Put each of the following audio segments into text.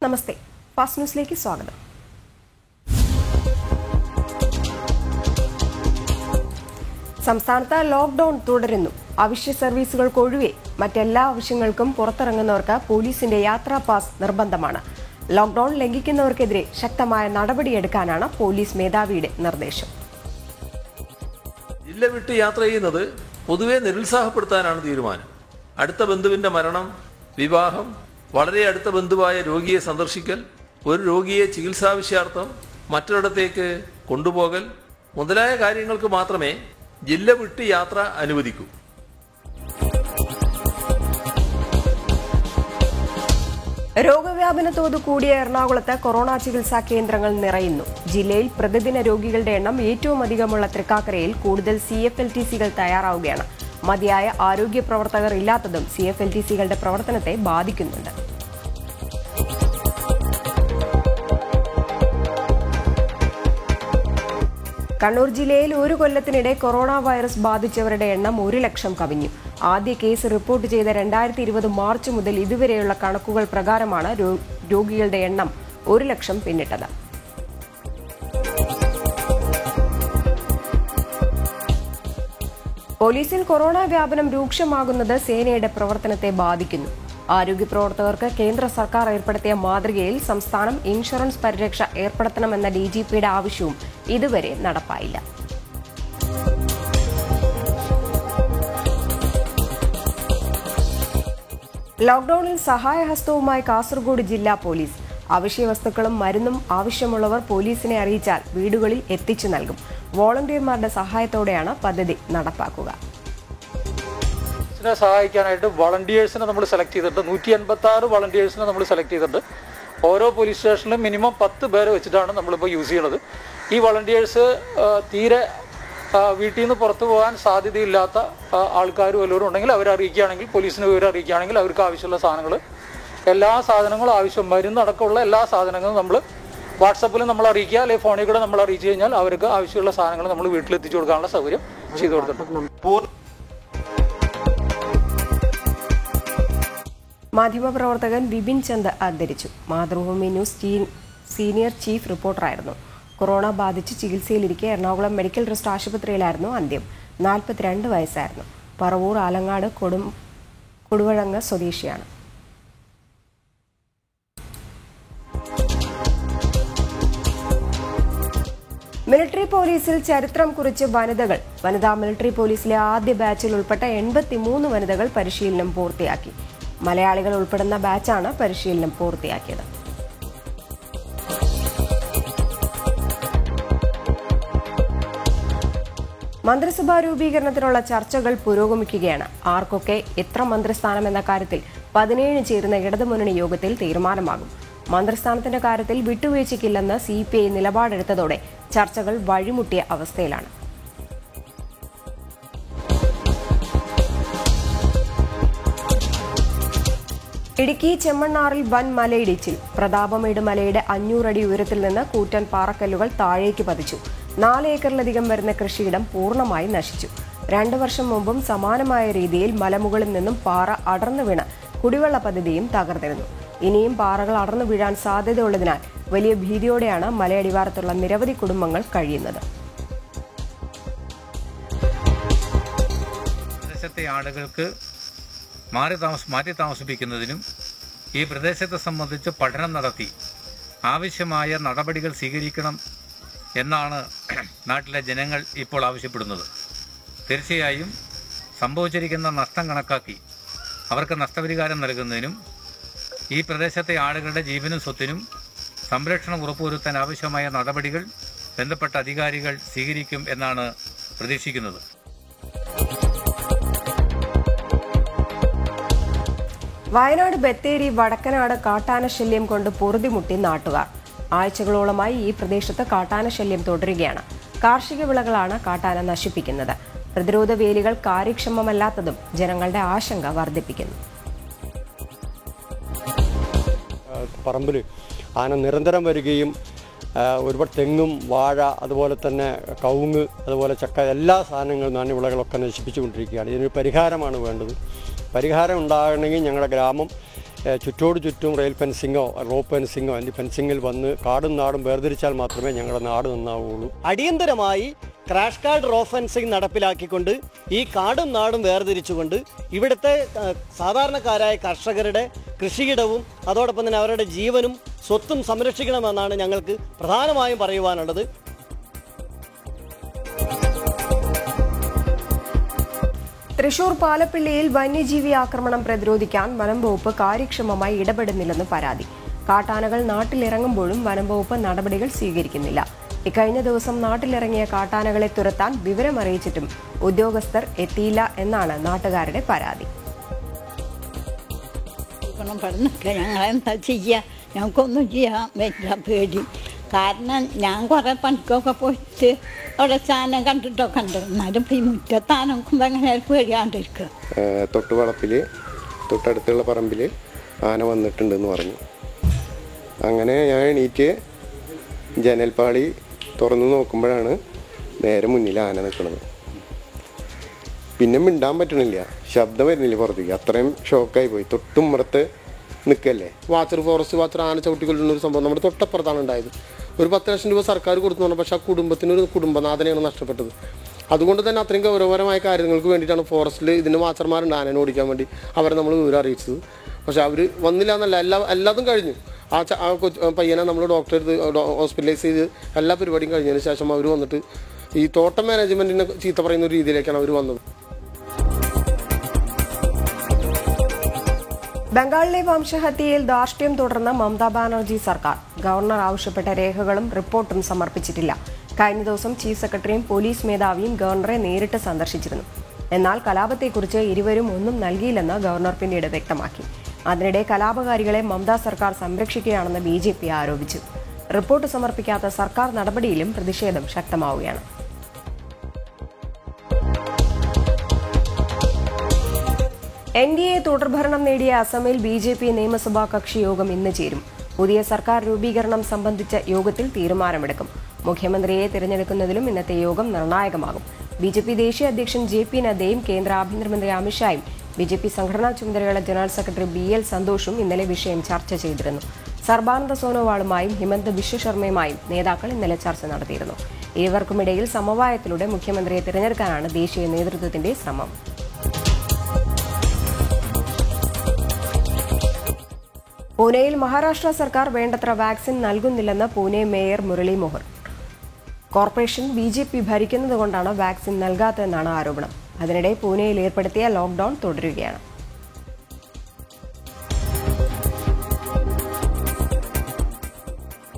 നമസ്തേ, fast ന്യൂസിലേക്ക് സ്വാഗതം. സംസ്ഥാനത്ത് ലോക്ഡൌൺ തുടരുന്നു. അവശ്യ സർവീസുകൾക്കൊഴികെ മറ്റെല്ലാ ആവശ്യങ്ങൾക്കും പുറത്തിറങ്ങുന്നവർക്ക് പോലീസിന്റെ യാത്രാ പാസ് നിർബന്ധമാണ്. ലോക്ഡൌൺ ലംഘിക്കുന്നവർക്കെതിരെ ശക്തമായ നടപടിയെടുക്കാനാണ് പോലീസ് മേധാവിയുടെ നിർദ്ദേശം. ജില്ല വിട്ട് യാത്ര ചെയ്യുന്നത് പൊതുവെ നിരുത്സാഹപ്പെടുത്താനാണ് തീരുമാനം. അടുത്ത ബന്ധുവിന്റെ മരണം, വിവാഹം, വളരെ അടുത്ത ബന്ധുവായ രോഗിയെ സന്ദർശിക്കൽ, ഒരു രോഗിയെ ചികിത്സാവശ്യാർത്ഥം മറ്റൊരിടത്തേക്ക് കൊണ്ടുപോകൽ മുതലായ കാര്യങ്ങൾക്ക് മാത്രമേ ജില്ല വിട്ട് യാത്ര അനുവദിക്കൂ. രോഗവ്യാപന തോത് കൂടിയ എറണാകുളത്ത് കൊറോണ ചികിത്സാ കേന്ദ്രങ്ങൾ നിറയുന്നു. ജില്ലയിൽ പ്രതിദിന രോഗികളുടെ എണ്ണം ഏറ്റവും അധികമുള്ള തൃക്കാക്കരയിൽ കൂടുതൽ CFLTCകൾ തയ്യാറാവുകയാണ്. മതിയായ ആരോഗ്യ പ്രവർത്തകർ ഇല്ലാത്തതും CFLTCകളുടെ പ്രവർത്തനത്തെ ബാധിക്കുന്നുണ്ട്. കണ്ണൂർ ജില്ലയിൽ ഒരു കൊല്ലത്തിനിടെ കൊറോണ വൈറസ് ബാധിച്ചവരുടെ എണ്ണം 1 ലക്ഷം കവിഞ്ഞു. ആദ്യ കേസ് റിപ്പോർട്ട് ചെയ്ത 2020 മാർച്ച് മുതൽ ഇതുവരെയുള്ള കണക്കുകൾ പ്രകാരമാണ് രോഗികളുടെ എണ്ണം 1 ലക്ഷം പിന്നിട്ടത്. പോലീസിൽ കൊറോണ വ്യാപനം രൂക്ഷമാകുന്നത് സേനയുടെ പ്രവർത്തനത്തെ ബാധിക്കുന്നു. ആരോഗ്യ പ്രവർത്തകർക്ക് കേന്ദ്ര സർക്കാർ ഏർപ്പെടുത്തിയ മാതൃകയിൽ സംസ്ഥാനം ഇൻഷുറൻസ് പരിരക്ഷ ഏർപ്പെടുത്തണമെന്ന DGPയുടെ ആവശ്യവും ഇതുവരെ നടപ്പായില്ല. ലോക്ഡൌണിൽ സഹായഹസ്തവുമായി കാസർഗോഡ് ജില്ലാ പോലീസ്. അവശ്യവസ്തുക്കളും മരുന്നും ആവശ്യമുള്ളവർ പോലീസിനെ അറിയിച്ചാൽ വീടുകളിൽ എത്തിച്ചു നൽകും. വോളണ്ടിയർമാരുടെ സഹായത്തോടെയാണ് പദ്ധതി നടപ്പാക്കുക. സഹായിക്കാനായിട്ട് വളണ്ടിയേഴ്സിനെ നമ്മൾ സെലക്ട് ചെയ്തിട്ടുണ്ട്. 186 വളണ്ടിയേഴ്സിനെ നമ്മൾ സെലക്ട് ചെയ്തിട്ടുണ്ട്. ഓരോ പോലീസ് സ്റ്റേഷനിലും മിനിമം 10 പേരെ വെച്ചിട്ടാണ് നമ്മളിപ്പോൾ യൂസ് ചെയ്യുന്നത്. ഈ വളണ്ടിയേഴ്സ് തീരെ വീട്ടിൽ നിന്ന് പുറത്തു പോകാൻ സാധ്യതയില്ലാത്ത ആൾക്കാർ വല്ലവരും ഉണ്ടെങ്കിൽ അവരെ അറിയിക്കുകയാണെങ്കിൽ, പോലീസിനെ വിവരം അറിയിക്കുകയാണെങ്കിൽ അവർക്ക് ആവശ്യമുള്ള സാധനങ്ങൾ, എല്ലാ സാധനങ്ങളും ആവശ്യം മരുന്നടക്കമുള്ള എല്ലാ സാധനങ്ങളും നമ്മൾ വാട്സപ്പിൽ നമ്മൾ അറിയിക്കുക, അല്ലെങ്കിൽ ഫോണിൽ കൂടെ നമ്മൾ അറിയിച്ചു കഴിഞ്ഞാൽ അവർക്ക് ആവശ്യമുള്ള സാധനങ്ങൾ നമ്മൾ വീട്ടിലെത്തിച്ചു കൊടുക്കാനുള്ള സൗകര്യം ചെയ്തു കൊടുത്തിട്ടുണ്ട്. മാധ്യമപ്രവർത്തകൻ വിപിൻ ചന്ദ് അന്തരിച്ചു. മാതൃഭൂമി ന്യൂസ് സീനിയർ ചീഫ് റിപ്പോർട്ടറായിരുന്നു. കൊറോണ ബാധിച്ച് ചികിത്സയിലിരിക്കെ എറണാകുളം മെഡിക്കൽ ട്രസ്റ്റ് ആശുപത്രിയിലായിരുന്നു അന്ത്യം. 42 വയസ്സായിരുന്നു. പറവൂർ ആലങ്ങാട് കൊടുവഴങ്ങ് സ്വദേശിയാണ്. മിലിറ്ററി പോലീസിൽ ചരിത്രം കുറിച്ച് വനിതകൾ. വനിതാ മിലിറ്ററി പോലീസിലെ ആദ്യ ബാച്ചിൽ ഉൾപ്പെട്ട 83 വനിതകൾ പരിശീലനം പൂർത്തിയാക്കി. മലയാളികൾ ഉൾപ്പെടുന്ന ബാച്ചാണ് പരിശീലനം പൂർത്തിയാക്കിയത്. മന്ത്രിസഭാ രൂപീകരണത്തിനുള്ള ചർച്ചകൾ പുരോഗമിക്കുകയാണ്. ആർക്കൊക്കെ എത്ര മന്ത്രിസ്ഥാനം എന്ന കാര്യത്തിൽ 17 ചേരുന്ന ഇടതുമുന്നണി യോഗത്തിൽ തീരുമാനമാകും. മന്ത്രിസ്ഥാനത്തിന്റെ കാര്യത്തിൽ വിട്ടുവീഴ്ചയ്ക്കില്ലെന്ന് CPI നിലപാടെടുത്തതോടെ ചർച്ചകൾ വഴിമുട്ടിയ അവസ്ഥയിലാണ്. ഇടുക്കി ചെമ്മണ്ണാറിൽ വൻ മലയിടിച്ചിൽ. പ്രതാപമേട് മലയുടെ 500 അടി ഉയരത്തിൽ നിന്ന് കൂറ്റൻ പാറക്കല്ലുകൾ താഴേക്ക് പതിച്ചു. 4 ഏക്കറിലധികം വരുന്ന കൃഷിയിടം പൂർണ്ണമായി നശിച്ചു. 2 വർഷം മുമ്പും സമാനമായ രീതിയിൽ മലമുകളിൽ നിന്നും പാറ അടർന്നു വീണ് കുടിവെള്ള പദ്ധതിയും തകർന്നിരുന്നു. ഇനിയും പാറകൾ അടർന്നു വീഴാൻ സാധ്യതയുള്ളതിനാൽ വലിയ ഭീതിയോടെയാണ് മലയടിവാരത്തുള്ള നിരവധി കുടുംബങ്ങൾ കഴിയുന്നത്. പ്രദേശത്തെ ആളുകൾക്ക് മാറ്റി താമസിപ്പിക്കുന്നതിനും ഈ പ്രദേശത്തെ സംബന്ധിച്ച് പഠനം നടത്തി ആവശ്യമായ നടപടികൾ സ്വീകരിക്കണം എന്നാണ് നാട്ടിലെ ജനങ്ങൾ ഇപ്പോൾ ആവശ്യപ്പെടുന്നത്. തീർച്ചയായും സംഭവിച്ചിരിക്കുന്ന നഷ്ടം കണക്കാക്കി അവർക്ക് നഷ്ടപരിഹാരം നൽകുന്നതിനും ഈ പ്രദേശത്തെ ആളുകളുടെ ജീവനും സ്വത്തിനും സംരക്ഷണം ഉറപ്പുവരുത്താൻ ആവശ്യമായ നടപടികൾ ബന്ധപ്പെട്ട അധികാരികൾ സ്വീകരിക്കും എന്നാണ് പ്രതീക്ഷിക്കുന്നത്. വയനാട് ബത്തേരി വടക്കനാട് കാട്ടാനശല്യം കൊണ്ട് പൊറുതിമുട്ടി നാട്ടുകാർ. ആഴ്ചകളോളമായി ഈ പ്രദേശത്ത് കാട്ടാനശല്യം തുടരുകയാണ്. കാർഷിക വിളകളാണ് കാട്ടാന നശിപ്പിക്കുന്നത്. പ്രതിരോധ വേലികൾ കാര്യക്ഷമമല്ലാത്തതും ജനങ്ങളുടെ ആശങ്ക വർദ്ധിപ്പിക്കുന്നു. പറമ്പിൽ ആന നിരന്തരം വരികയും ഒരുപാട് തെങ്ങും വാഴ അതുപോലെ തന്നെ കവുങ്ങ് അതുപോലെ ചക്ക എല്ലാ സാധനങ്ങളും നാണ്യവിളകളൊക്കെ നശിപ്പിച്ചുകൊണ്ടിരിക്കുകയാണ്. ഇതിനൊരു പരിഹാരമാണ് വേണ്ടത്. പരിഹാരം ഉണ്ടാകണമെങ്കിൽ ഞങ്ങളുടെ ഗ്രാമം ചുറ്റോട് ചുറ്റും റെയിൽ ഫെൻസിങ്ങോ റോപ്പ് ഫെൻസിങ്ങോ അല്ലെങ്കിൽ ഫെൻസിങ്ങിൽ വന്ന് കാടും നാടും വേർതിരിച്ചാൽ മാത്രമേ ഞങ്ങളുടെ നാട് നന്നാവുകയുള്ളൂ. അടിയന്തരമായി ക്രാഷ് കാർഡ് റോ ഫെൻസിങ് നടപ്പിലാക്കിക്കൊണ്ട് ഈ കാടും നാടും വേർതിരിച്ചുകൊണ്ട് ഇവിടുത്തെ സാധാരണക്കാരായ കർഷകരുടെ കൃഷിയിടവും അതോടൊപ്പം തന്നെ അവരുടെ ജീവനും സ്വത്തും സംരക്ഷിക്കണമെന്നാണ് ഞങ്ങൾക്ക് പ്രധാനമായും പറയുവാനുള്ളത്. തൃശൂർ പാലപ്പിള്ളിയിൽ വന്യജീവി ആക്രമണം പ്രതിരോധിക്കാൻ വനം വകുപ്പ് കാര്യക്ഷമമായി ഇടപെടുന്നില്ലെന്ന് പരാതി. കാട്ടാനകൾ നാട്ടിലിറങ്ങുമ്പോഴും വനം വകുപ്പ് നടപടികൾ സ്വീകരിക്കുന്നില്ല. ഇക്കഴിഞ്ഞ ദിവസം നാട്ടിലിറങ്ങിയ കാട്ടാനകളെ തുരത്താൻ വിവരമറിയിച്ചിട്ടും ഉദ്യോഗസ്ഥർ എത്തിയില്ല എന്നാണ് നാട്ടുകാരുടെ പരാതി. ഞങ്ങളെന്താ ചെയ്യുക? ഞങ്ങൾക്കൊന്നും ചെയ്യാൻ പറ്റില്ല, പേടി. കാരണം ഞാൻ കുറേ പണിക്കൊക്കെ പോയിട്ട് അവിടെ സാധനം കണ്ടിട്ടൊക്കെ ഉണ്ട്. എന്നാലും ഈ മുറ്റത്താനക്കുമ്പോൾ അങ്ങനെ പേടിയാണ്ടിരിക്കുക. തൊട്ടുവളപ്പിൽ തൊട്ടടുത്തുള്ള പറമ്പിൽ ആന വന്നിട്ടുണ്ടെന്ന് പറഞ്ഞു. അങ്ങനെ ഞാൻ എണീറ്റ് ജനൽപ്പാളി തുറന്ന് നോക്കുമ്പോഴാണ് നേരെ മുന്നിൽ ആന നിൽക്കുന്നത്. പിന്നെ മിണ്ടാൻ പറ്റണില്ല, ശബ്ദം വരുന്നില്ല പുറത്തേക്ക്. അത്രയും ഷോക്കായി പോയി. തൊട്ടുമ്പുറത്ത് നിൽക്കല്ലേ വാച്ചർ, ഫോറസ്റ്റ് വാച്ചർ ആന ചവിട്ടിക്കൊല്ലുന്ന ഒരു സംഭവം നമ്മുടെ തൊട്ടപ്പുറത്താണ് ഉണ്ടായത്. ഒരു 10 ലക്ഷം രൂപ സർക്കാർ കൊടുത്തു പറഞ്ഞു. പക്ഷേ ആ കുടുംബത്തിനൊരു കുടുംബനാഥനെയാണ് നഷ്ടപ്പെട്ടത്. അതുകൊണ്ട് തന്നെ അത്രയും ഗൗരവപരമായ കാര്യങ്ങൾക്ക് വേണ്ടിയിട്ടാണ് ഫോറസ്റ്റിൽ ഇതിന് വാച്ചർമാരുണ്ട് ആനനെ ഓടിക്കാൻ വേണ്ടി. അവരെ നമ്മൾ വിവരം അറിയിച്ചത്. പക്ഷെ അവർ വന്നില്ല എന്നല്ല, എല്ലാതും കഴിഞ്ഞു. ആ പയ്യനെ നമ്മൾ ഡോക്ടറെ അടുത്ത് ഹോസ്പിറ്റലൈസ് ചെയ്ത് എല്ലാ പരിപാടിയും കഴിഞ്ഞതിന് ശേഷം അവർ വന്നിട്ട് ഈ തോട്ടം മാനേജ്മെൻറ്റിനെ ചീത്ത പറയുന്ന ഒരു രീതിയിലേക്കാണ് അവർ വന്നത്. ബംഗാളിലെ വംശഹത്യയിൽ ധാർഷ്ട്യം തുടർന്ന മമതാ ബാനർജി സർക്കാർ ഗവർണർ ആവശ്യപ്പെട്ട രേഖകളും റിപ്പോർട്ടും സമർപ്പിച്ചിട്ടില്ല. കഴിഞ്ഞ ദിവസം ചീഫ് സെക്രട്ടറിയും പോലീസ് മേധാവിയും ഗവർണറെ നേരിട്ട് സന്ദർശിച്ചിരുന്നു. എന്നാൽ കലാപത്തെക്കുറിച്ച് ഇരുവരും ഒന്നും നൽകിയില്ലെന്ന് ഗവർണർ പിന്നീട് വ്യക്തമാക്കി. അതിനിടെ കലാപകാരികളെ മമതാ സർക്കാർ സംരക്ഷിക്കുകയാണെന്ന് BJP ആരോപിച്ചു. റിപ്പോർട്ട് സമർപ്പിക്കാത്ത സർക്കാർ നടപടിയിലും പ്രതിഷേധം ശക്തമാവുകയാണ്. NDA തുടർഭരണം നേടിയ അസമിൽ BJP നിയമസഭാ കക്ഷി യോഗം ഇന്ന് ചേരും. പുതിയ സർക്കാർ രൂപീകരണം സംബന്ധിച്ച യോഗത്തിൽ തീരുമാനമെടുക്കും. മുഖ്യമന്ത്രിയെ തിരഞ്ഞെടുക്കുന്നതിലും ഇന്നത്തെ യോഗം നിർണായകമാകും. BJP ദേശീയ അധ്യക്ഷൻ JP നദ്ദയും കേന്ദ്ര ആഭ്യന്തരമന്ത്രി അമിത്ഷായും BJP സംഘടനാ ചുമതലയുള്ള ജനറൽ സെക്രട്ടറി BL സന്തോഷും ഇന്നലെ വിഷയം ചർച്ച ചെയ്തിരുന്നു. സർബാനന്ദ സോനോവാളുമായും ഹിമന്ത ബിശ്വ ശർമ്മയുമായും നേതാക്കൾ ഇന്നലെ ചർച്ച നടത്തിയിരുന്നു. ഇരുവർക്കുമിടയിൽ സമവായത്തിലൂടെ മുഖ്യമന്ത്രിയെ തിരഞ്ഞെടുക്കാനാണ് ദേശീയ നേതൃത്വത്തിന്റെ ശ്രമം. പൂനെയിൽ മഹാരാഷ്ട്ര സർക്കാർ വേണ്ടത്ര വാക്സിൻ നൽകുന്നില്ലെന്ന് Pune mayor Murali Mohan. Corporation BJP ഭരിക്കുന്നതുകൊണ്ടാണ് വാക്സിൻ നൽകാത്തതെന്നാണ് ആരോപണം. അതിനിടെ പൂനെയിൽ ഏർപ്പെടുത്തിയ ലോക്ഡൌൺ തുടരുകയാണ്.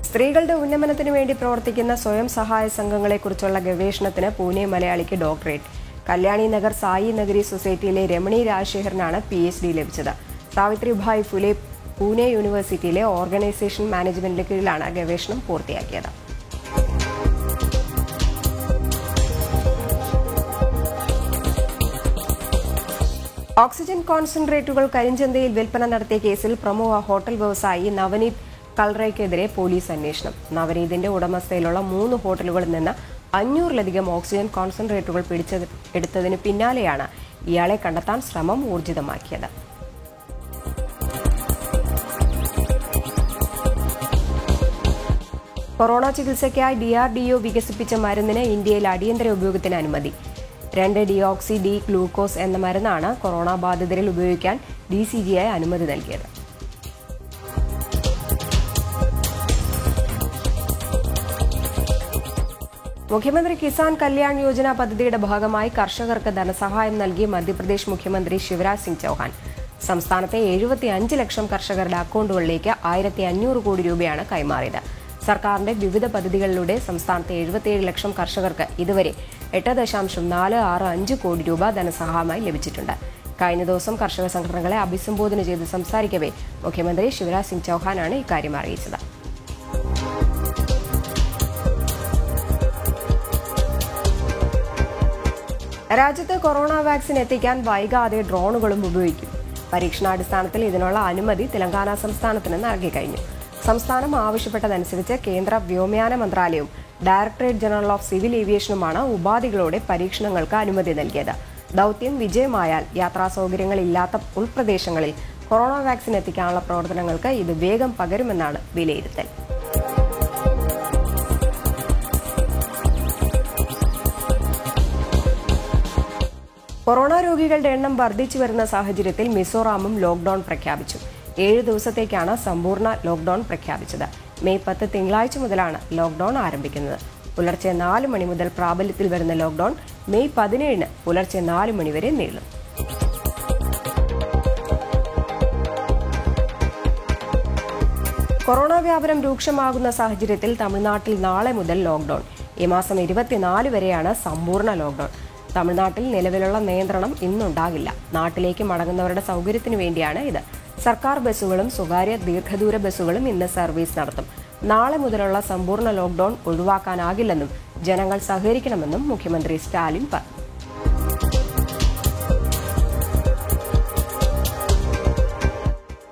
സ്ത്രീകളുടെ ഉന്നമനത്തിനു വേണ്ടി പ്രവർത്തിക്കുന്ന സ്വയം സഹായ സംഘങ്ങളെക്കുറിച്ചുള്ള ഗവേഷണത്തിന് പൂനെ മലയാളിക്ക് ഡോക്ടറേറ്റ്. കല്യാണി നഗർ സായി നഗരി സൊസൈറ്റിയിലെ രമണി രാജശേഖരനാണ് PhD ലഭിച്ചത്. സാവിത്രിഭായ് ഫുലെ പൂനെ യൂണിവേഴ്സിറ്റിയിലെ ഓർഗനൈസേഷൻ മാനേജ്മെന്റിന് കീഴിലാണ് ഗവേഷണം പൂർത്തിയാക്കിയത്. ഓക്സിജൻ കോൺസെൻട്രേറ്റുകൾ കരിഞ്ചന്തയിൽ വിൽപ്പന നടത്തിയ കേസിൽ പ്രമുഖ ഹോട്ടൽ വ്യവസായി നവനീത് കൽറയ്ക്കെതിരെ പോലീസ് അന്വേഷണം. നവനീതിന്റെ ഉടമസ്ഥയിലുള്ള 3 ഹോട്ടലുകളിൽ നിന്ന് 500-ലധികം ഓക്സിജൻ കോൺസെൻട്രേറ്റുകൾ പിടിച്ചെടുത്തതിന് പിന്നാലെയാണ് ഇയാളെ കണ്ടെത്താൻ ശ്രമം ഊർജിതമാക്കിയത്. കൊറോണ ചികിത്സയ്ക്കായി DRDO വികസിപ്പിച്ച മരുന്നിന് ഇന്ത്യയിൽ അടിയന്തര ഉപയോഗത്തിന് അനുമതി. 2-ഡിയോക്സി-ഡി ഗ്ലൂക്കോസ് എന്ന മരുന്നാണ് കൊറോണ ബാധിതരിൽ ഉപയോഗിക്കാൻ DCGI അനുമതി നൽകിയത്. മുഖ്യമന്ത്രി കിസാൻ കല്യാൺ യോജന പദ്ധതിയുടെ ഭാഗമായി കർഷകർക്ക് ധനസഹായം നൽകി മധ്യപ്രദേശ് മുഖ്യമന്ത്രി ശിവരാജ് സിംഗ് ചൌഹാൻ. സംസ്ഥാനത്തെ 75 ലക്ഷം കർഷകരുടെ അക്കൌണ്ടുകളിലേക്ക് 1500 കോടി രൂപയാണ് കൈമാറിയത്. സർക്കാരിന്റെ വിവിധ പദ്ധതികളിലൂടെ സംസ്ഥാനത്തെ 77 ലക്ഷം കർഷകർക്ക് ഇതുവരെ 8.465 കോടി രൂപ ധനസഹായമായി ലഭിച്ചിട്ടുണ്ട്. കഴിഞ്ഞ ദിവസം കർഷക സംഘടനകളെ അഭിസംബോധന ചെയ്ത് സംസാരിക്കവേ മുഖ്യമന്ത്രി ശിവരാജ് സിംഗ് ചൌഹാനാണ് ഇക്കാര്യം അറിയിച്ചത്. രാജ്യത്ത് കൊറോണ വാക്സിൻ എത്തിക്കാൻ വൈകാതെ ഡ്രോണുകളും ഉപയോഗിക്കും. പരീക്ഷണാടിസ്ഥാനത്തിൽ ഇതിനുള്ള അനുമതി തെലങ്കാന സംസ്ഥാനത്തിന് നൽകിക്കഴിഞ്ഞു. സംസ്ഥാനം ആവശ്യപ്പെട്ടതനുസരിച്ച് കേന്ദ്ര വ്യോമയാന മന്ത്രാലയവും ഡയറക്ടറേറ്റ് ജനറൽ ഓഫ് സിവിൽ ഏവിയേഷനുമാണ് ഉപാധികളോടെ പരീക്ഷണങ്ങൾക്ക് അനുമതി നൽകിയത്. ദൌത്യം വിജയമായാൽ യാത്രാ സൗകര്യങ്ങളില്ലാത്ത ഉൾപ്രദേശങ്ങളിൽ കൊറോണ വാക്സിൻ എത്തിക്കാനുള്ള പ്രവർത്തനങ്ങൾക്ക് ഇത് വേഗം പകരുമെന്നാണ് വിലയിരുത്തൽ. കൊറോണ രോഗികളുടെ എണ്ണം വർദ്ധിച്ചു വരുന്ന സാഹചര്യത്തിൽ മിസോറാമും ലോക്ഡൌൺ പ്രഖ്യാപിച്ചു. 7 ദിവസത്തേക്കാണ് സമ്പൂർണ്ണ ലോക്ഡൌൺ പ്രഖ്യാപിച്ചത്. മെയ് 10 തിങ്കളാഴ്ച മുതലാണ് ലോക്ഡൌൺ ആരംഭിക്കുന്നത്. പുലർച്ചെ 4 മണി മുതൽ പ്രാബല്യത്തിൽ വരുന്ന ലോക്ഡൌൺ മെയ് 17 പുലർച്ചെ 4 മണി വരെ നീളും. കൊറോണ വ്യാപനം രൂക്ഷമാകുന്ന സാഹചര്യത്തിൽ തമിഴ്നാട്ടിൽ നാളെ മുതൽ ലോക്ഡൌൺ. ഈ മാസം 24 വരെയാണ് സമ്പൂർണ്ണ ലോക്ഡൌൺ. തമിഴ്നാട്ടിൽ നിലവിലുള്ള നിയന്ത്രണം ഇന്നുണ്ടാകില്ല. നാട്ടിലേക്ക് മടങ്ങുന്നവരുടെ സൗകര്യത്തിനു വേണ്ടിയാണ് ഇത്. സർക്കാർ ബസ്സുകളും സ്വകാര്യ ദീർഘദൂര ബസ്സുകളും ഇന്ന് സർവീസ് നടത്തും. നാളെ മുതലുള്ള സമ്പൂർണ്ണ ലോക്ഡൌൺ ഒഴിവാക്കാനാകില്ലെന്നും ജനങ്ങൾ സഹകരിക്കണമെന്നും മുഖ്യമന്ത്രി സ്റ്റാലിൻ പറഞ്ഞു.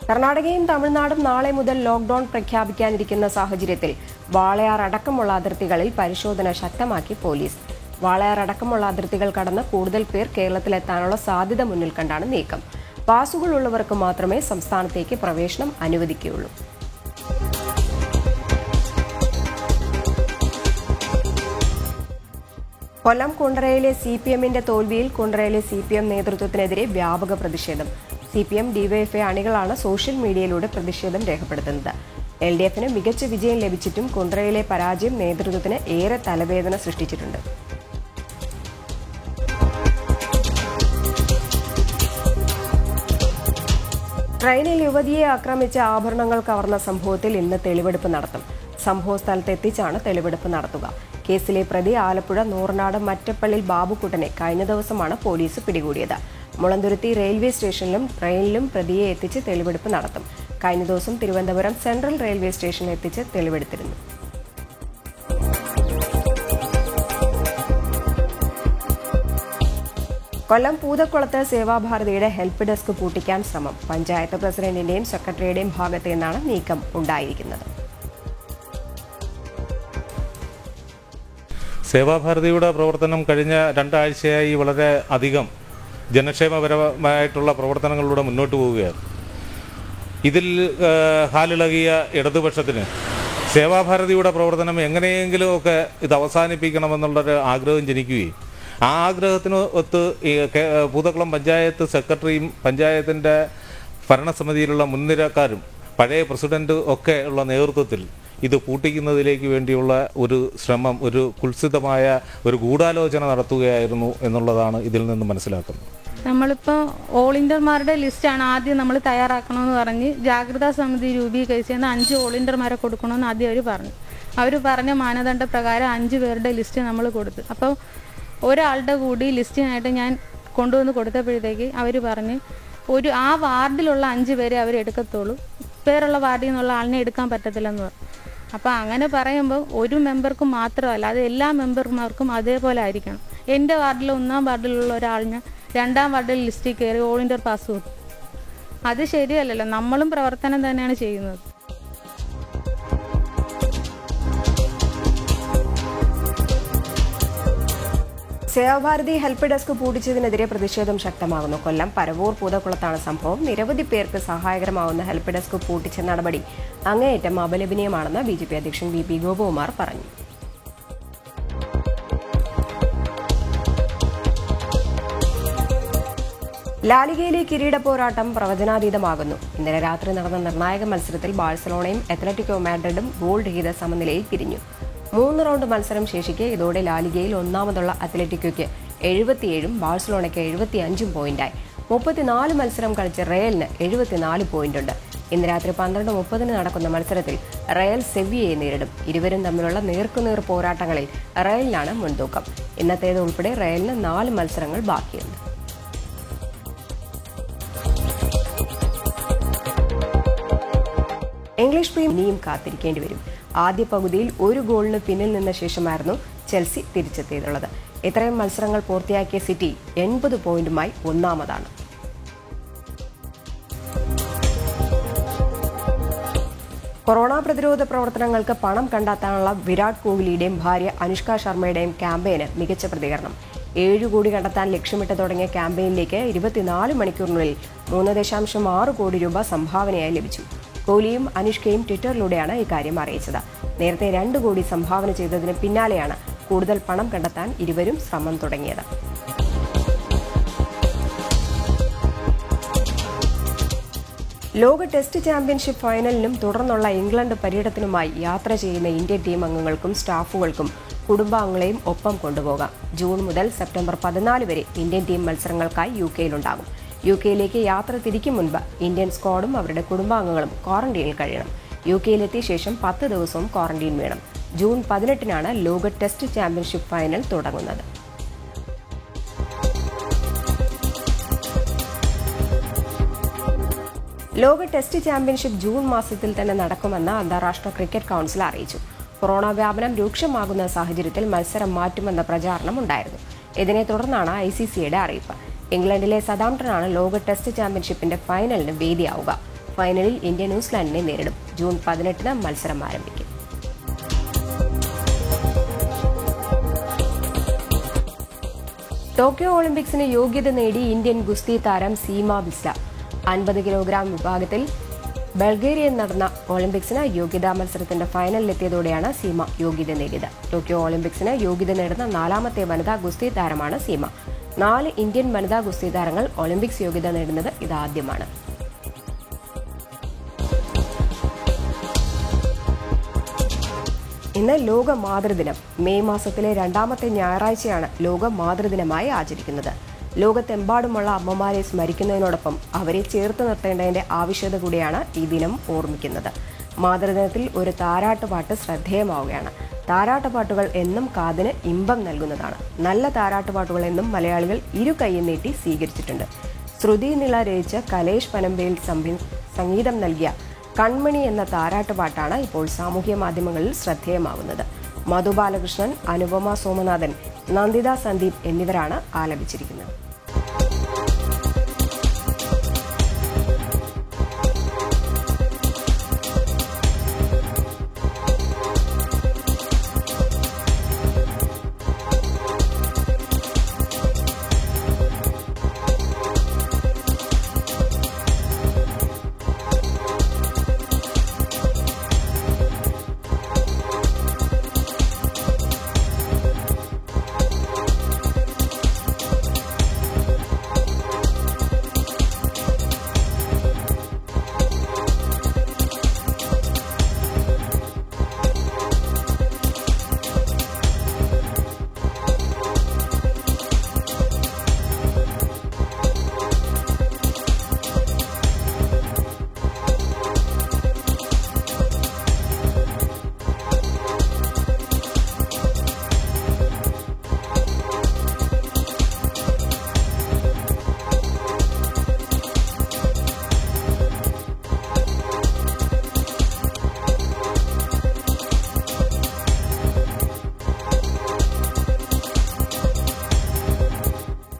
കർണാടകയും തമിഴ്നാടും നാളെ മുതൽ ലോക്ഡൌൺ പ്രഖ്യാപിക്കാനിരിക്കുന്ന സാഹചര്യത്തിൽ വാളയാർ അടക്കമുള്ള അതിർത്തികളിൽ പരിശോധന ശക്തമാക്കി പോലീസ്. വാളയാർ അടക്കമുള്ള അതിർത്തികൾ കടന്ന് കൂടുതൽ പേർ കേരളത്തിലെത്താനുള്ള സാധ്യത മുന്നിൽ കണ്ടാണ് നീക്കം. പാസുകൾ ഉള്ളവർക്ക് മാത്രമേ സംസ്ഥാനത്തേക്ക് പ്രവേശനം അനുവദിക്കുകയുള്ളൂ. കൊല്ലം കുണ്ടറയിലെ CPMന്റെ തോൽവിയിൽ കുണ്ടറയിലെ CPM നേതൃത്വത്തിനെതിരെ വ്യാപക പ്രതിഷേധം. CPM ഡിവൈഎഫ്ഐ അണികളാണ് സോഷ്യൽ മീഡിയയിലൂടെ പ്രതിഷേധം രേഖപ്പെടുത്തുന്നത്. LDFന് മികച്ച വിജയം ലഭിച്ചിട്ടും കുണ്ടറയിലെ പരാജയം നേതൃത്വത്തിന് ഏറെ തലവേദന സൃഷ്ടിച്ചിട്ടുണ്ട്. ട്രെയിനിൽ യുവതിയെ ആക്രമിച്ച് ആഭരണങ്ങൾ കവർന്ന സംഭവത്തിൽ ഇന്ന് തെളിവെടുപ്പ് നടത്തും. സംഭവ സ്ഥലത്തെത്തിച്ചാണ് തെളിവെടുപ്പ് നടത്തുക. കേസിലെ പ്രതി ആലപ്പുഴ നൂറനാട് മറ്റപ്പള്ളിൽ ബാബുക്കുട്ടനെ കഴിഞ്ഞ ദിവസമാണ് പോലീസ് പിടികൂടിയത്. മുളന്തുരുത്തി റെയിൽവേ സ്റ്റേഷനിലും ട്രെയിനിലും പ്രതിയെ എത്തിച്ച് തെളിവെടുപ്പ് നടത്തും. കഴിഞ്ഞ ദിവസം തിരുവനന്തപുരം സെൻട്രൽ റെയിൽവേ സ്റ്റേഷനിൽ എത്തിച്ച് തെളിവെടുത്തിരുന്നു. കൊല്ലം പൂതക്കുളത്ത് സേവാഭാരതിയുടെ ഹെൽപ്പ് ഡെസ്ക് പൂട്ടിക്കാൻ ശ്രമം. പഞ്ചായത്ത് പ്രസിഡന്റിന്റെയും സെക്രട്ടറിയുടെയും ഭാഗത്തു നിന്നാണ് നീക്കം ഉണ്ടായിരിക്കുന്നത്. സേവാഭാരതിയുടെ പ്രവർത്തനം കഴിഞ്ഞ 2 ആഴ്ചയായി വളരെ അധികം ജനക്ഷേമപരമായിട്ടുള്ള പ്രവർത്തനങ്ങളിലൂടെ മുന്നോട്ട് പോവുകയാണ്. ഇതിൽ ഹാലിളകിയ ഇടതുപക്ഷത്തിന് സേവാഭാരതിയുടെ പ്രവർത്തനം എങ്ങനെയെങ്കിലുമൊക്കെ ഇത് അവസാനിപ്പിക്കണമെന്നുള്ളൊരു ആഗ്രഹം ജനിക്കുകയും ആ ആഗ്രഹത്തിന് ഒത്ത് പൂതക്കുളം പഞ്ചായത്ത് സെക്രട്ടറിയും പഞ്ചായത്തിൻ്റെ ഭരണസമിതിയിലുള്ള മുൻനിരക്കാരും പഴയ പ്രസിഡന്റ് ഒക്കെ ഉള്ള നേതൃത്വത്തിൽ ഇത് പൂട്ടിക്കുന്നതിലേക്ക് വേണ്ടിയുള്ള ഒരു ശ്രമം, ഒരു കുൽസിതമായ ഒരു ഗൂഢാലോചന നടത്തുകയായിരുന്നു എന്നുള്ളതാണ് ഇതിൽ നിന്ന് മനസ്സിലാക്കുന്നത്. നമ്മളിപ്പോൾ ഓൾ ഇന്ത്യന്മാരുടെ ലിസ്റ്റാണ് ആദ്യം നമ്മൾ തയ്യാറാക്കണമെന്ന് പറഞ്ഞ് ജാഗ്രതാ സമിതി രൂപീകരിച്ചെന്ന് 5 ഓൾ ഇന്ത്യന്മാരെ കൊടുക്കണമെന്ന് ആദ്യം അവർ പറഞ്ഞു. അവർ പറഞ്ഞ മാനദണ്ഡ പ്രകാരം 5 പേരുടെ ലിസ്റ്റ് നമ്മൾ കൊടുത്തു. അപ്പോൾ ഒരാളുടെ കൂടി ലിസ്റ്റിനായിട്ട് ഞാൻ കൊണ്ടുവന്ന് കൊടുത്തപ്പോഴത്തേക്ക് അവർ പറഞ്ഞ് ആ വാർഡിലുള്ള 5 പേരെ അവർ എടുക്കത്തുള്ളൂ, പേരുള്ള വാർഡിൽ നിന്നുള്ള ആളിനെ എടുക്കാൻ പറ്റത്തില്ലെന്ന് പറഞ്ഞു. അപ്പോൾ അങ്ങനെ പറയുമ്പോൾ ഒരു മെമ്പർക്ക് മാത്രമല്ല, അത് എല്ലാ മെമ്പർമാർക്കും അതേപോലെ ആയിരിക്കണം. എൻ്റെ വാർഡിൽ 1-ാം വാർഡിലുള്ള ഒരാളിന് 2-ാം വാർഡിൽ ലിസ്റ്റിൽ കയറി ഓൾ ഇന്ത്യ പാസ് കൊടുത്തു. അത് ശരിയല്ലല്ലോ. നമ്മളും പ്രവർത്തനം തന്നെയാണ് ചെയ്യുന്നത്. സേവാഭാരതി ഹെൽപ്പ് ഡെസ്ക് പൂട്ടിച്ചതിനെതിരെ പ്രതിഷേധം ശക്തമാകുന്നു. കൊല്ലം പരവൂർ പൂതക്കുളത്താണ് സംഭവം. നിരവധി പേർക്ക് സഹായകരമാവുന്ന ഹെൽപ്പ് ഡെസ്ക് പൂട്ടിച്ച നടപടി അങ്ങേയറ്റം അപലപനീയമാണെന്ന് BJP അധ്യക്ഷൻ VP ഗോപകുമാർ പറഞ്ഞു. ലാലിഗയിലെ കിരീട പോരാട്ടം പ്രവചനാതീതമാകുന്നു. ഇന്നലെ രാത്രി നടന്ന നിർണായക മത്സരത്തിൽ ബാഴ്സലോണയും അത്ലറ്റിക്കോ മാഡ്രിഡും ഗോൾ രഹിത സമനിലയിൽ പിരിഞ്ഞു. 3 റൗണ്ട് മത്സരം ശേഷിക്കെ ഇതോടെ ലാലിഗയിൽ ഒന്നാമതുള്ള അത്ലറ്റിക്കോയ്ക്ക് 77ഉം ബാഴ്സലോണയ്ക്ക് 75ഉം പോയിന്റായി. 34 മത്സരം കളിച്ച റയലിന് 74 പോയിന്റുണ്ട്. ഇന്ന് രാത്രി 12:30 നടക്കുന്ന മത്സരത്തിൽ റയൽ സെവിയയെ നേരിടും. ഇരുവരും തമ്മിലുള്ള നേർക്കുനേർ പോരാട്ടങ്ങളിൽ റയലിനാണ് മുൻതൂക്കം. ഇന്നത്തേത് ഉൾപ്പെടെ റയലിന് 4 മത്സരങ്ങൾ ബാക്കിയുണ്ട്. ഇംഗ്ലീഷ് പ്രീമിയർ ഇനിയും കാത്തിരിക്കേണ്ടി വരും. ആദ്യ പകുതിയിൽ 1 ഗോളിന് പിന്നിൽ നിന്ന ശേഷമായിരുന്നു ചെൽസി തിരിച്ചെത്തിയിട്ടുള്ളത്. ഇത്രയും മത്സരങ്ങൾ പൂർത്തിയാക്കിയ സിറ്റി 80 പോയിന്റുമായി ഒന്നാമതാണ്. കൊറോണ പ്രതിരോധ പ്രവർത്തനങ്ങൾക്ക് പണം കണ്ടെത്താനുള്ള വിരാട് കോഹ്ലിയുടെയും ഭാര്യ അനുഷ്ക ശർമ്മയുടെയും ക്യാമ്പയിന് മികച്ച പ്രതികരണം. 7 കോടി കണ്ടെത്താൻ ലക്ഷ്യമിട്ട് തുടങ്ങിയ ക്യാമ്പയിനിലേക്ക് 24 മണിക്കൂറിനുള്ളിൽ 3.6 കോടി രൂപ സംഭാവനയായി ലഭിച്ചു. കോഹ്ലിയും അനുഷ്കയും ട്വിറ്ററിലൂടെയാണ് ഇക്കാര്യം അറിയിച്ചത്. നേരത്തെ 2 കോടി സംഭാവന ചെയ്തതിന് പിന്നാലെയാണ് കൂടുതൽ പണം കണ്ടെത്താൻ ഇരുവരും ശ്രമം തുടങ്ങിയത്. ലോക ടെസ്റ്റ് ചാമ്പ്യൻഷിപ്പ് ഫൈനലിനും തുടർന്നുള്ള ഇംഗ്ലണ്ട് പര്യടനത്തിനുമായി യാത്ര ചെയ്യുന്ന ഇന്ത്യൻ ടീം അംഗങ്ങൾക്കും സ്റ്റാഫുകൾക്കും കുടുംബാംഗങ്ങളെയും ഒപ്പം കൊണ്ടുപോകാം. ജൂൺ മുതൽ സെപ്റ്റംബർ 14 വരെ ഇന്ത്യൻ ടീം മത്സരങ്ങൾക്കായി യുകെയിലുണ്ടാകും. യുകെയിലേക്ക് യാത്ര തിരിക്കും മുൻപ് ഇന്ത്യൻ സ്ക്വാഡും അവരുടെ കുടുംബാംഗങ്ങളും ക്വാറന്റൈനിൽ കഴിയണം. യുകെയിലെത്തിയ ശേഷം 10 ദിവസവും ക്വാറന്റൈൻ വേണം. ജൂൺ 18-നാണ് ലോക ടെസ്റ്റ് ചാമ്പ്യൻഷിപ്പ് ഫൈനൽ തുടങ്ങുന്നത്. ലോക ടെസ്റ്റ് ചാമ്പ്യൻഷിപ്പ് ജൂൺ മാസത്തിൽ തന്നെ നടക്കുമെന്ന് അന്താരാഷ്ട്ര ക്രിക്കറ്റ് കൌൺസിൽ അറിയിച്ചു. കൊറോണ വ്യാപനം രൂക്ഷമാകുന്ന സാഹചര്യത്തിൽ മത്സരം മാറ്റുമെന്ന പ്രചാരണം ഉണ്ടായിരുന്നു. ഇതിനെ തുടർന്നാണ് ICCയുടെ അറിയിപ്പ്. ഇംഗ്ലണ്ടിലെ സതാംപ്ടണാണ് ലോക ടെസ്റ്റ് ചാമ്പ്യൻഷിപ്പിന്റെ ഫൈനലിന് വേദിയാവുക. ഫൈനലിൽ ഇന്ത്യ ന്യൂസിലാൻഡിനെ നേരിടും. ജൂൺ 18-ന് മത്സരം ആരംഭിക്കും. ടോക്കിയോ ഒളിമ്പിക്സിന് യോഗ്യത നേടി ഇന്ത്യൻ ഗുസ്തി താരം സീമ ബിസ്ല 50 കിലോഗ്രാം വിഭാഗത്തിൽ ബൾഗേറിയയിൽ നടന്ന ഒളിമ്പിക്സിന് യോഗ്യതാ മത്സരത്തിന്റെ ഫൈനലിലെത്തിയതോടെയാണ് സീമ യോഗ്യത നേടിയത്. ടോക്കിയോ ഒളിമ്പിക്സിന് യോഗ്യത നേടുന്ന 4ാമത്തെ വനിതാ ഗുസ്തി താരമാണ് സീമ. 4 ഇന്ത്യൻ വനിതാ ഗുസ്തി താരങ്ങൾ ഒളിമ്പിക്സ് യോഗ്യത നേടുന്നത് ഇതാദ്യമാണ്. ഇന്ന് ലോക മാതൃദിനം. മെയ് മാസത്തിലെ 2ാമത്തെ ഞായറാഴ്ചയാണ് ലോക മാതൃദിനമായി ആചരിക്കുന്നത്. ലോകത്തെമ്പാടുമുള്ള അമ്മമാരെ സ്മരിക്കുന്നതിനോടൊപ്പം അവരെ ചേർത്ത് നിർത്തേണ്ടതിന്റെ ആവശ്യകത കൂടിയാണ് ഈ ദിനം ഓർമ്മിക്കുന്നത്. മാതൃദിനത്തിൽ ഒരു താരാട്ടുപാട്ട് ശ്രദ്ധേയമാവുകയാണ്. താരാട്ടുപാട്ടുകൾ എന്നും കാതിന് ഇമ്പം നൽകുന്നതാണ്. നല്ല താരാട്ടുപാട്ടുകൾ എന്നും മലയാളികൾ ഇരു കൈയും നീട്ടി സ്വീകരിച്ചിട്ടുണ്ട്. ശ്രുതി നിള രചിച്ച കലേഷ് പനമ്പയിൽ സംഗീതം നൽകിയ കൺമണി എന്ന താരാട്ടുപാട്ടാണ് ഇപ്പോൾ സാമൂഹ്യ മാധ്യമങ്ങളിൽ ശ്രദ്ധേയമാവുന്നത്. മധു ബാലകൃഷ്ണൻ, അനുപമ സോമനാഥൻ, നന്ദിത സന്ദീപ് എന്നിവരാണ് ആലപിച്ചിരിക്കുന്നത്.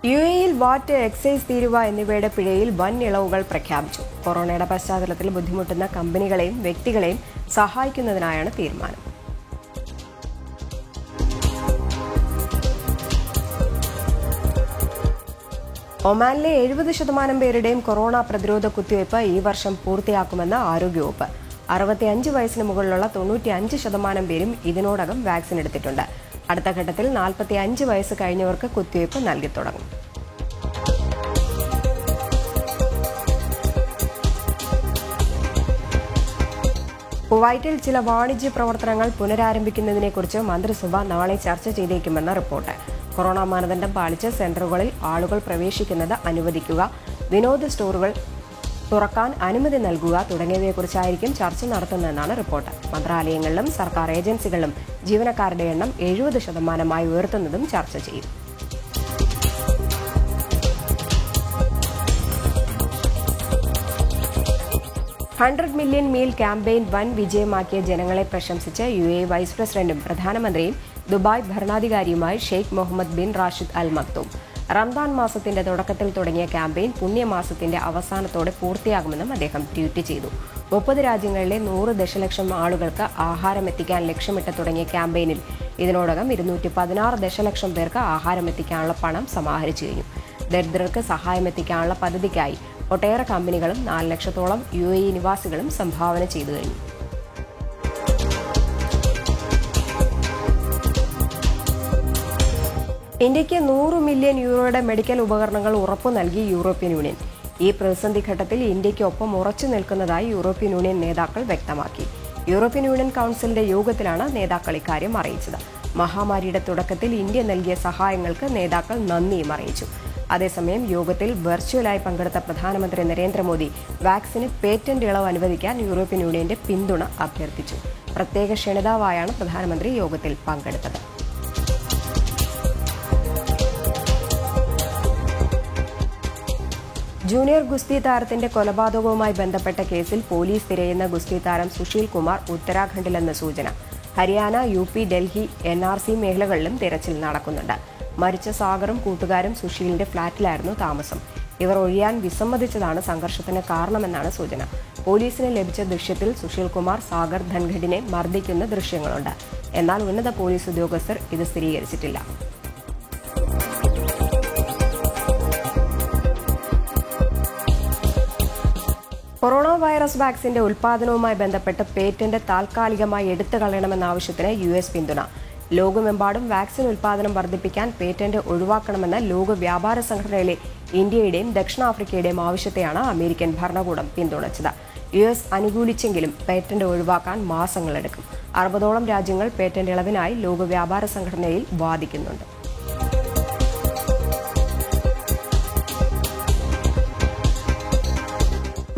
UAE-യിൽ വാറ്റ്, എക്സൈസ് തീരുവ എന്നിവയുടെ പിഴയിൽ വൻ ഇളവുകൾ പ്രഖ്യാപിച്ചു. കൊറോണയുടെ പശ്ചാത്തലത്തിൽ ബുദ്ധിമുട്ടുന്ന കമ്പനികളെയും വ്യക്തികളെയും സഹായിക്കുന്നതിനായാണ് തീരുമാനം. ഒമാനിലെ 70% പേരുടെയും കൊറോണ പ്രതിരോധ കുത്തിവയ്പ് ഈ വർഷം പൂർത്തിയാക്കുമെന്ന് ആരോഗ്യവകുപ്പ്. 65 വയസ്സിന് മുകളിലുള്ള 95% പേരും ഇതിനോടകം വാക്സിൻ എടുത്തിട്ടുണ്ട്. അടുത്ത ഘട്ടത്തിൽ 45 വയസ്സ് കഴിഞ്ഞവർക്ക് കുത്തിവയ്പ് നൽകി തുടങ്ങും. കുവൈറ്റിൽ ചില വാണിജ്യ പ്രവർത്തനങ്ങൾ പുനരാരംഭിക്കുന്നതിനെക്കുറിച്ച് മന്ത്രിസഭ നാളെ ചർച്ച ചെയ്തേക്കുമെന്ന റിപ്പോർട്ട്. കൊറോണ മാനദണ്ഡം പാലിച്ച് സെന്ററുകളിൽ ആളുകൾ പ്രവേശിക്കുന്നത് അനുവദിക്കുക, വിനോദ സ്റ്റോറുകൾ തുറക്കാൻ അനുമതി നൽകുക തുടങ്ങിയവയെക്കുറിച്ചായിരിക്കും ചർച്ച നടത്തുന്നതെന്നാണ് റിപ്പോർട്ട്. മന്ത്രാലയങ്ങളിലും സർക്കാർ ഏജൻസികളിലും ജീവനക്കാരുടെ എണ്ണം 70% ഉയർത്തുന്നതും ചർച്ച ചെയ്യും. $100 മില്യൺ മീൽ ക്യാമ്പയിൻ വൻ വിജയമാക്കിയ ജനങ്ങളെ പ്രശംസിച്ച് UAE വൈസ് പ്രസിഡന്റും പ്രധാനമന്ത്രിയും ദുബായ് ഭരണാധികാരിയുമായി Sheikh Mohammed bin Rashid Al Maktoum. റംദാൻ മാസത്തിന്റെ തുടക്കത്തിൽ തുടങ്ങിയ ക്യാമ്പയിൻ പുണ്യമാസത്തിന്റെ അവസാനത്തോടെ പൂർത്തിയാകുമെന്നും അദ്ദേഹം ട്വീറ്റ് ചെയ്തു. 30 രാജ്യങ്ങളിലെ 100 ദശലക്ഷം ആളുകൾക്ക് ആഹാരം എത്തിക്കാൻ ലക്ഷ്യമിട്ട് തുടങ്ങിയ ക്യാമ്പയിനിൽ ഇതിനോടകം 216 ദശലക്ഷം പേർക്ക് ആഹാരം എത്തിക്കാനുള്ള പണം സമാഹരിച്ചു കഴിഞ്ഞു. ദരിദ്രർക്ക് സഹായം എത്തിക്കാനുള്ള പദ്ധതിക്കായി ഒട്ടേറെ കമ്പനികളും 4 ലക്ഷത്തോളം UAE നിവാസികളും സംഭാവന ചെയ്തു കഴിഞ്ഞു. ഇന്ത്യയ്ക്ക് 100 മില്യൺ യൂറോയുടെ മെഡിക്കൽ ഉപകരണങ്ങൾ ഉറപ്പു നൽകി യൂറോപ്യൻ യൂണിയൻ. ഈ പ്രതിസന്ധി ഘട്ടത്തിൽ ഇന്ത്യയ്ക്കൊപ്പം ഉറച്ചു നിൽക്കുന്നതായി യൂറോപ്യൻ യൂണിയൻ നേതാക്കൾ വ്യക്തമാക്കി. യൂറോപ്യൻ യൂണിയൻ കൌൺസിലിന്റെ യോഗത്തിലാണ് നേതാക്കൾ ഇക്കാര്യം അറിയിച്ചത്. മഹാമാരിയുടെ തുടക്കത്തിൽ ഇന്ത്യ നൽകിയ സഹായങ്ങൾക്ക് നേതാക്കൾ നന്ദിയും അറിയിച്ചു. അതേസമയം യോഗത്തിൽ വെർച്വലായി പങ്കെടുത്ത പ്രധാനമന്ത്രി നരേന്ദ്രമോദി വാക്സിന് പേറ്റന്റ് ഇളവ് അനുവദിക്കാൻ യൂറോപ്യൻ യൂണിയന്റെ പിന്തുണ അഭ്യർത്ഥിച്ചു. പ്രത്യേക ക്ഷണിതാവായാണ് പ്രധാനമന്ത്രി യോഗത്തിൽ പങ്കെടുത്തത്. ജൂനിയർ ഗുസ്തി താരത്തിന്റെ കൊലപാതകവുമായി ബന്ധപ്പെട്ട കേസിൽ പോലീസ് തിരയുന്ന ഗുസ്തി താരം സുശീൽ കുമാർ ഉത്തരാഖണ്ഡിലെന്ന് സൂചന. ഹരിയാന, UP, ഡൽഹി, NRC മേഖലകളിലും തിരച്ചിൽ നടക്കുന്നുണ്ട്. മരിച്ച സാഗറും കൂട്ടുകാരും സുശീലിന്റെ ഫ്ളാറ്റിലായിരുന്നു താമസം. ഇവർ ഒഴിയാൻ വിസമ്മതിച്ചതാണ് സംഘർഷത്തിന് കാരണമെന്നാണ് സൂചന. പോലീസിന് ലഭിച്ച ദൃശ്യത്തിൽ സുശീൽ കുമാർ സാഗർ ധൻഖഡിനെ മർദ്ദിക്കുന്ന ദൃശ്യങ്ങളുണ്ട്. എന്നാൽ ഉന്നത പോലീസ് ഉദ്യോഗസ്ഥർ ഇത് സ്ഥിരീകരിച്ചിട്ടില്ല. കൊറോണ വൈറസ് വാക്സിന്റെ ഉൽപാദനവുമായി ബന്ധപ്പെട്ട് പേറ്റന്റ് താൽക്കാലികമായി എടുത്തു കളയണമെന്ന ആവശ്യത്തിന് US പിന്തുണ. ലോകമെമ്പാടും വാക്സിൻ ഉൽപാദനം വർദ്ധിപ്പിക്കാൻ പേറ്റന്റ് ഒഴിവാക്കണമെന്ന ലോക വ്യാപാര സംഘടനയിലെ ഇന്ത്യയുടെയും ദക്ഷിണാഫ്രിക്കയുടെയും ആവശ്യത്തെയാണ് അമേരിക്കൻ ഭരണകൂടം പിന്തുണച്ചത്. US അനുകൂലിച്ചെങ്കിലും പേറ്റന്റ് ഒഴിവാക്കാൻ മാസങ്ങളെടുക്കും. 60ഓളം രാജ്യങ്ങൾ പേറ്റന്റ് ഇളവിനായി ലോക വ്യാപാര സംഘടനയിൽ വാദിക്കുന്നുണ്ട്.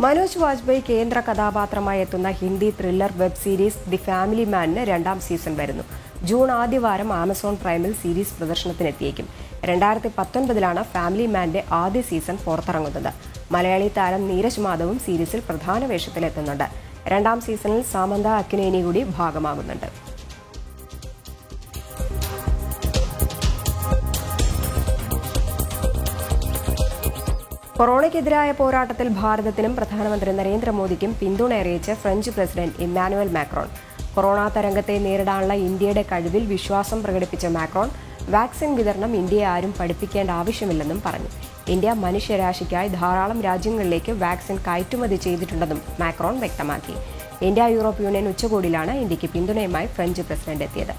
മനോജ് വാജ്പേയി കേന്ദ്ര കഥാപാത്രമായി എത്തുന്ന Hindi thriller web series the family മാനിന് 2ാം സീസൺ വരുന്നു. ജൂൺ ആദ്യവാരം ആമസോൺ പ്രൈമിൽ സീരീസ് പ്രദർശനത്തിനെത്തിയേക്കും. 2019 ഫാമിലി മാന്റെ ആദ്യ സീസൺ പുറത്തിറങ്ങുന്നത്. മലയാളി താരം നീരജ് മാധവും സീരീസിൽ പ്രധാന വേഷത്തിലെത്തുന്നുണ്ട്. 2ാം സീസണിൽ സാമന്ത അക്കിനേനി കൂടി ഭാഗമാകുന്നുണ്ട്. കൊറോണയ്ക്കെതിരായ പോരാട്ടത്തിൽ ഭാരതത്തിനും പ്രധാനമന്ത്രി നരേന്ദ്രമോദിക്കും പിന്തുണ അറിയിച്ച് French president Emmanuel Macron. Corona തരംഗത്തെ നേരിടാനുള്ള ഇന്ത്യയുടെ കഴിവിൽ വിശ്വാസം പ്രകടിപ്പിച്ച മാക്രോൺ വാക്സിൻ വിതരണം ഇന്ത്യയെ ആരും പഠിപ്പിക്കേണ്ട ആവശ്യമില്ലെന്നും പറഞ്ഞു. ഇന്ത്യ മനുഷ്യരാശിക്കായി ധാരാളം രാജ്യങ്ങളിലേക്ക് വാക്സിൻ കയറ്റുമതി ചെയ്തിട്ടുണ്ടെന്നും മാക്രോൺ വ്യക്തമാക്കി. ഇന്ത്യ യൂറോപ്പ് യൂണിയൻ ഉച്ചകോടിയിലാണ് ഇന്ത്യയ്ക്ക് പിന്തുണയുമായി ഫ്രഞ്ച് പ്രസിഡന്റ് എത്തിയത്.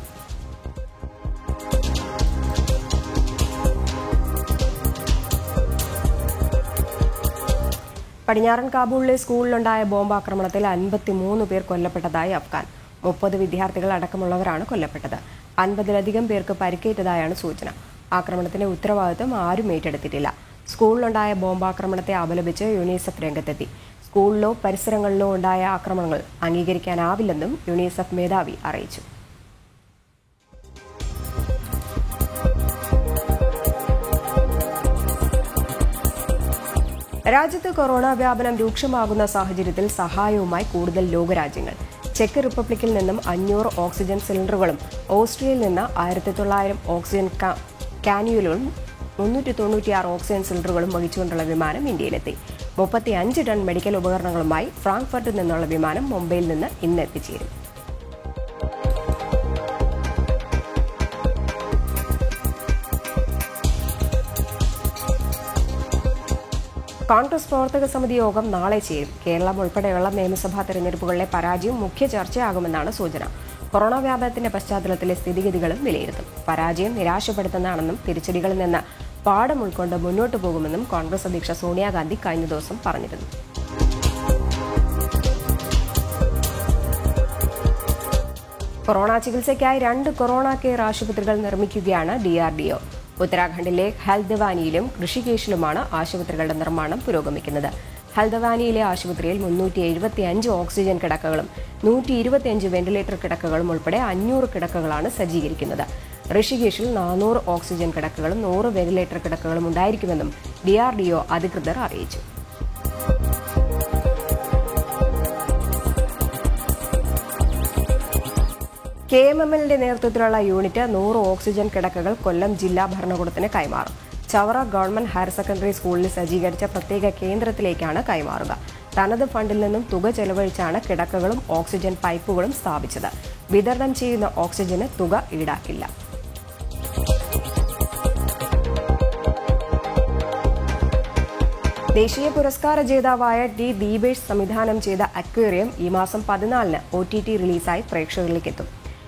പടിഞ്ഞാറൻ കാബൂളിലെ സ്കൂളിലുണ്ടായ ബോംബാക്രമണത്തിൽ 53 പേർ കൊല്ലപ്പെട്ടതായി അഫ്ഗാൻ. 30 വിദ്യാർത്ഥികൾ അടക്കമുള്ളവരാണ് കൊല്ലപ്പെട്ടത്. 50-ലധികം പേർക്ക് പരിക്കേറ്റതായാണ് സൂചന. ആക്രമണത്തിന്റെ ഉത്തരവാദിത്വം ആരും ഏറ്റെടുത്തിട്ടില്ല. സ്കൂളിലുണ്ടായ ബോംബാക്രമണത്തെ അപലപിച്ച് യുണിസെഫ് രംഗത്തെത്തി. സ്കൂളിലോ പരിസരങ്ങളിലോ ഉണ്ടായ ആക്രമണങ്ങൾ അംഗീകരിക്കാനാവില്ലെന്നും യുണിസെഫ് മേധാവി അറിയിച്ചു. രാജ്യത്ത് കൊറോണ വ്യാപനം രൂക്ഷമാകുന്ന സാഹചര്യത്തിൽ സഹായവുമായി കൂടുതൽ ലോകരാജ്യങ്ങൾ. ചെക്ക് റിപ്പബ്ലിക്കിൽ നിന്നും 500 ഓക്സിജൻ സിലിണ്ടറുകളും ഓസ്ട്രിയയിൽ നിന്ന് 1900 ഓക്സിജൻ കാന്യൂലുകളും 396 ഓക്സിജൻ സിലിണ്ടറുകളും വഹിച്ചുകൊണ്ടുള്ള വിമാനം ഇന്ത്യയിലെത്തി. 35 ടൺ മെഡിക്കൽ ഉപകരണങ്ങളുമായി ഫ്രാങ്ക്ഫർട്ടിൽ നിന്നുള്ള വിമാനം മുംബൈയിൽ നിന്ന് ഇന്ന് എത്തിച്ചേരും. കോൺഗ്രസ് പ്രവർത്തക സമിതി യോഗം നാളെ ചേരും. കേരളം ഉൾപ്പെടെയുള്ള നിയമസഭാ തെരഞ്ഞെടുപ്പുകളിലെ പരാജയം മുഖ്യ ചർച്ചയാകുമെന്നാണ് സൂചന. കൊറോണ വ്യാപനത്തിന്റെ പശ്ചാത്തലത്തിലെ സ്ഥിതിഗതികളും വിലയിരുത്തും. പരാജയം നിരാശപ്പെടുത്തുന്നതാണെന്നും തിരിച്ചടികളിൽ നിന്ന് പാഠം ഉൾക്കൊണ്ട് മുന്നോട്ടു പോകുമെന്നും കോൺഗ്രസ് അധ്യക്ഷ സോണിയാഗാന്ധി കഴിഞ്ഞ ദിവസം പറഞ്ഞിരുന്നു. കൊറോണ ചികിത്സയ്ക്കായി 2 കൊറോണ കെയർ ആശുപത്രികൾ നിർമ്മിക്കുകയാണ് DRDO. ഉത്തരാഖണ്ഡിലെ ഹൽദ്വാനിയിലും ഋഷികേശിലുമാണ് ആശുപത്രികളുടെ നിർമ്മാണം പുരോഗമിക്കുന്നത്. ഹൽദ്വാനിയിലെ ആശുപത്രിയിൽ 375 ഓക്സിജൻ കിടക്കകളും 125 വെന്റിലേറ്റർ കിടക്കകളും ഉൾപ്പെടെ 500 കിടക്കകളാണ് സജ്ജീകരിക്കുന്നത്. ഋഷികേശിൽ 400 ഓക്സിജൻ കിടക്കകളും 100 വെന്റിലേറ്റർ കിടക്കകളും ഉണ്ടായിരിക്കുമെന്നും DRDO അധികൃതർ അറിയിച്ചു. KMMLന്റെ നേതൃത്വത്തിലുള്ള യൂണിറ്റ് 100 ഓക്സിജൻ കിടക്കകൾ കൊല്ലം ജില്ലാ ഭരണകൂടത്തിന് കൈമാറും. ചവറ ഗവൺമെന്റ് ഹയർ സെക്കൻഡറി സ്കൂളിൽ സജ്ജീകരിച്ച പ്രത്യേക കേന്ദ്രത്തിലേക്കാണ് കൈമാറുക. തനത് ഫണ്ടിൽ നിന്നും തുക ചെലവഴിച്ചാണ് കിടക്കകളും ഓക്സിജൻ പൈപ്പുകളും സ്ഥാപിച്ചത്. വിതരണം ചെയ്യുന്ന ഓക്സിജന് തുക ഈടാക്കില്ല. ദേശീയ പുരസ്കാര ജേതാവായ ടി ദീപേഷ് സംവിധാനം ചെയ്ത അക്വേറിയം ഈ മാസം 14-ന് OTT റിലീസായി പ്രേക്ഷകരിലേക്ക് എത്തും.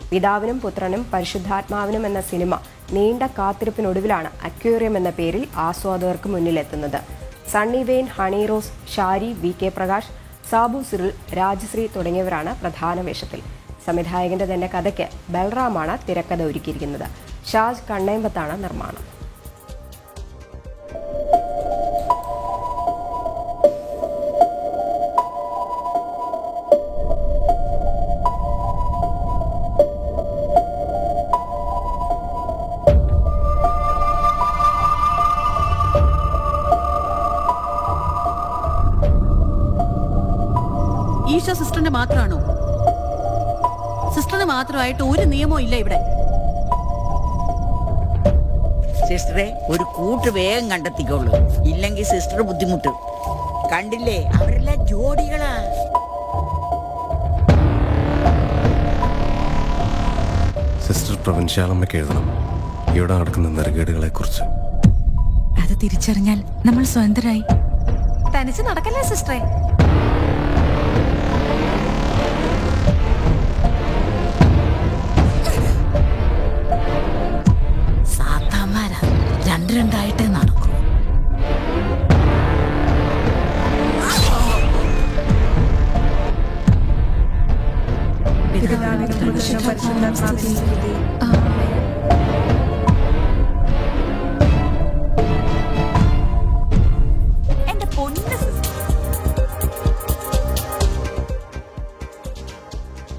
പിതാവിനും പുത്രനും പരിശുദ്ധാത്മാവിനും എന്ന സിനിമ നീണ്ട കാത്തിരിപ്പിനൊടുവിലാണ് അക്വേറിയം എന്ന പേരിൽ ആസ്വാദകർക്ക് മുന്നിലെത്തുന്നത്. സണ്ണി വെയിൻ, ഹണി റോസ്, ഷാരി, VK പ്രകാശ്, സാബു സിറിൽ, രാജശ്രീ തുടങ്ങിയവരാണ് പ്രധാന വേഷത്തിൽ. സംവിധായകന്റെ തന്നെ കഥയ്ക്ക് ബൽറാമാണ് തിരക്കഥ ഒരുക്കിയിരിക്കുന്നത്. ഷാജ് കണ്ണേമ്പത്താണ് നിർമ്മാണം. ഈശോ സിസ്റ്ററിന്റെ മാത്രമാണോ? സിസ്റ്ററിന് മാത്രമായിട്ട് ഒരു നിയമവും ഇല്ല ഇവിടെ. സിസ്റ്ററെ, ഒരു കൂട്ട് വേഗം കണ്ടെത്തിക്കോളൂ, ഇല്ലെങ്കിൽ സിസ്റ്റർ ബുദ്ധിമുട്ട്. കണ്ടില്ലേ, അവരെല്ലാം ജോഡികളാ. സിസ്റ്റർ പ്രവൻഷ്യാലമ്മയ്ക്ക് എഴുതണം ഇവിടെ നടക്കുന്ന നെറുകേടുകളെ കുറിച്ച്. അത് തിരിച്ചറിഞ്ഞാൽ നമ്മൾ സ്വതന്ത്രരായി. തനിച്ച് നടക്കല്ലേ സിസ്റ്ററെ. സാത്താന്മാരാ, രണ്ടായിട്ടേ നടക്കൂ. എന്റെ പൊന്ന്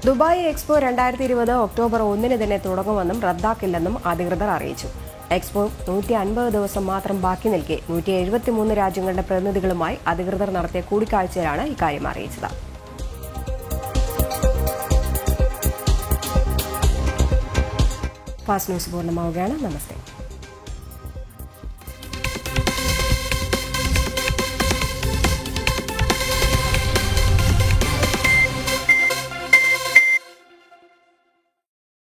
ദുബായ് എക്സ്പോ 2020 ഒക്ടോബർ 1-ന് തന്നെ തുടങ്ങുമെന്നും റദ്ദാക്കില്ലെന്നും അധികൃതർ അറിയിച്ചു. എക്സ്പോ 150 ദിവസം മാത്രം ബാക്കി നിൽക്കെ 173 രാജ്യങ്ങളുടെ പ്രതിനിധികളുമായി അധികൃതർ നടത്തിയ കൂടിക്കാഴ്ചയിലാണ് ഇക്കാര്യം അറിയിച്ചത്. ഫാസ്റ്റ് ന്യൂസ് പൂർണ്ണമാവുകയാണ്. നമസ്തേ.